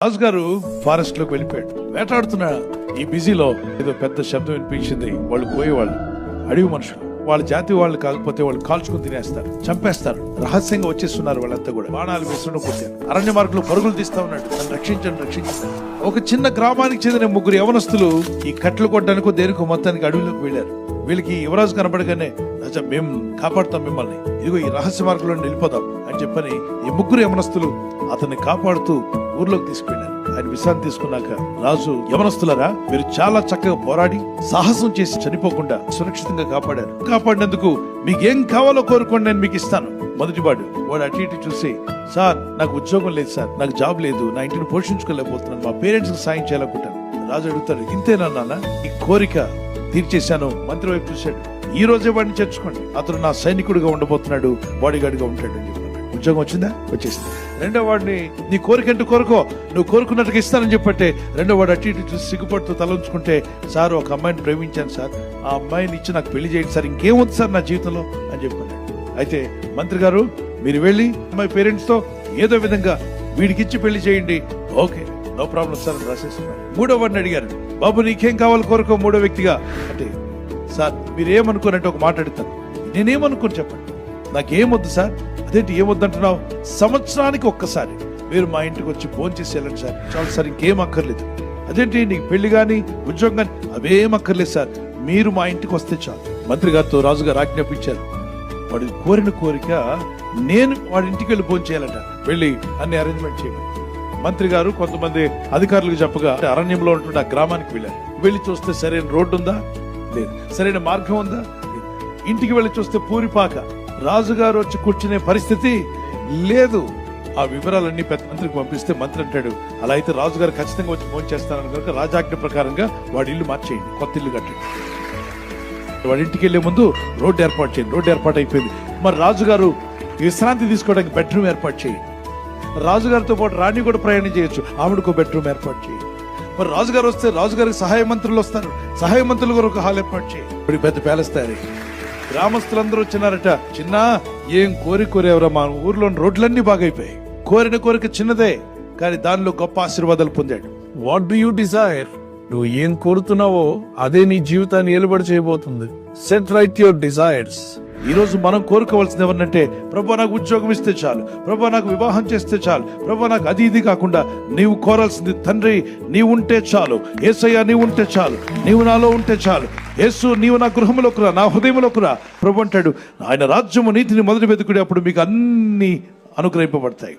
రాజు గారు ఫారెస్ట్ లోకి వెళ్ళిపోయాడు. వేటాడుతున్న ఈ బిజీలో ఏదో పెద్ద శబ్దం వినిపించింది. వాళ్ళు పోయేవాళ్ళు అడవి మనుషులు, వాళ్ళ జాతి వాళ్ళు కాకపోతే వాళ్ళు కాల్చుకుని తినేస్తారు, చంపేస్తారు. రహస్యంగా వచ్చేస్తున్నారు వాళ్ళంతా కూడా. బాణాలు విసరడం కొట్టారు. అరణ్య మార్గంలో పరుగులు తీస్తా ఉన్నాడు. నన్ను రక్షించండి, రక్షించండి. ఒక చిన్న గ్రామానికి చెందిన ముగ్గురు యవనస్తులు ఈ కట్టెలు కొట్టడానికి దేనికో మొత్తానికి అడవిలోకి వెళ్ళారు. వీళ్ళకి యువరాజు కనబడగానే, రాజా మేము కాపాడుతాం మిమ్మల్ని, ఇదిగో ఈ రహస్య మార్గంలో వెళ్ళిపోదాం అని చెప్పని ఈ ముగ్గురు యవనస్తులు అతన్ని కాపాడుతూ ఊర్లోకి తీసుకెళ్లారు. ఆయన విశ్రాంతి తీసుకున్నాక రాజు, యవనస్తులారా, మీరు చాలా చక్కగా పోరాడి సాహసం చేసి చనిపోకుండా సురక్షితంగా కాపాడారు. కాపాడినందుకు మీకేం కావాలో కోరుకోండి, నేను మీకు ఇస్తాను. మొదటి వాడు అటు ఇటు చూసి, సార్ నాకు ఉద్యోగం లేదు సార్, నాకు జాబ్ లేదు, నా ఇంటిని పోషించుకోలేకపోతున్నాను, మా పేరెంట్స్ కి సాయం చేయాలనుకుంటాను. రాజు అడుగుతాడు, ఇంతేనా నాన్న, ఈ కోరిక తీర్చేశాను. మంత్రి వైపు చూశాడు, ఈ రోజే వాడిని చేర్చుకోండి, అతను నా సైనికుడిగా ఉండబోతున్నాడు, బాడీ గార్డ్ గా ఉంటాడు అని చెప్పాడు. ఉద్యోగం వచ్చిందా? వచ్చేసింది. రెండో వాడిని, నీ కోరిక అంటూ కోరుకో, నువ్వు కోరుకున్నట్టుగా ఇస్తానని చెప్పట్టే రెండో వాడు అటు ఇటు చూసి సిగ్గుపడుతూ తల ఉంచుకుంటే, సార్ ఒక అమ్మాయిని ప్రేమించాను సార్, ఆ అమ్మాయిని ఇచ్చి నాకు పెళ్లి చేయండి సార్, ఇంకేమవుతుంది సార్ నా జీవితంలో అని చెప్పాను. అయితే మంత్రి గారు, మీరు వెళ్ళి అమ్మాయి పేరెంట్స్ తో ఏదో విధంగా వీడికిచ్చి పెళ్లి చేయండి. ఓకే, నో ప్రాబ్లం సార్ అని రాసేస్తున్నారు. మూడో వాడిని అడిగారు, బాబు నీకేం కావాలి కోరుకో మూడో వ్యక్తిగా అంటే, సార్ మీరేమనుకోనంటే ఒక మాట అడుగుతాను, నేనేమనుకోని చెప్పండి, నాకేమొద్దు సార్. అదేంటి ఏమొద్దు అంటున్నావు? సంవత్సరానికి ఒక్కసారి మీరు మా ఇంటికి వచ్చి భోజనం చేసి వెళ్ళండి సార్, చాలు సార్, ఇంకేం అక్కర్లేదు. అదేంటి నీకు పెళ్లి కానీ ఉద్యోగం కానీ అవేం అక్కర్లేదు సార్, మీరు మా ఇంటికి వస్తే చాలు. మంత్రి గారితో రాజుగారు ఆజ్ఞాపించారు, వాడి కోరిన కోరిక నేను వాడి ఇంటికి వెళ్ళి భోజనం చేయాలట, వెళ్ళి అన్ని అరేంజ్మెంట్ చేయాలి. మంత్రి గారు కొంతమంది అధికారులకు చెప్పగా అరణ్యంలో ఉంటున్న గ్రామానికి వెళ్ళారు. వెళ్ళి చూస్తే సరైన రోడ్డు ఉందా? లేదు. సరైన మార్గం ఉందా? లేదు. ఇంటికి వెళ్ళి చూస్తే పూరిపాక, రాజుగారు వచ్చి కూర్చునే పరిస్థితి లేదు. ఆ వివరాలన్నీ పెద్ద మంత్రికి పంపిస్తే మంత్రి అంటాడు, అలా అయితే రాజుగారు ఖచ్చితంగా వచ్చి ఫోన్ చేస్తానని కనుక రాజాజ్ఞ ప్రకారంగా వాడి ఇల్లు మార్చేయండి, కొత్త ఇల్లు కట్టండి. వాడి ఇంటికి వెళ్లే ముందు రోడ్డు ఏర్పాటు చేయండి. రోడ్డు ఏర్పాటు అయిపోయింది. మరి రాజుగారు విశ్రాంతి తీసుకోవడానికి బెడ్రూమ్ ఏర్పాటు చేయండి. రాజుగారితో పాటు రాణి కూడా ప్రయాణం చేయొచ్చు, ఆవిడకు బెడ్రూమ్ ఏర్పాటు చేయండి. మరి రాజుగారు వస్తే రాజుగారికి సహాయ మంత్రులు వస్తారు, సహాయ మంత్రులు కూడా ఒక హాల్ ఏర్పాటు చేయండి. పెద్ద ప్యాలెస్ తయారీ. గ్రామస్తులందరూ వచ్చినారట. చిన్న ఏం కోరేవరా, మా ఊర్లో రోడ్లన్నీ బాగైపోయాయి. కోరిన కోరిక చిన్నదే, కానీ దానిలో గొప్ప ఆశీర్వాదాలు పొందాడు. What do you desire? నువ్వు ఏం కోరుతున్నావో అదే నీ జీవితాన్ని ఏలుబడి చేయబోతుంది. Set right your desires. ఈ రోజు మనం కోరుకోవాల్సింది ఎవరినంటే, ప్రభు నాకు ఉద్యోగం ఇస్తే చాలు, ప్రభు నాకు వివాహం చేస్తే చాలు, ప్రభు నాకు అది ఇది కాకుండా నీవు కోరాల్సింది, తండ్రి నీవు ఉంటే చాలు, యేసయ్య నీవు ఉంటే చాలు, నీవు నాలో ఉంటే చాలు, యేసు నీవు నా గృహంలోకి రా, నా హృదయంలోకి రా. ప్రభు అంటాడు, ఆయన రాజ్యము నీతిని మొదటి వెతుకుడి, అప్పుడు మీకు అన్ని అనుగ్రహింపబడతాయి.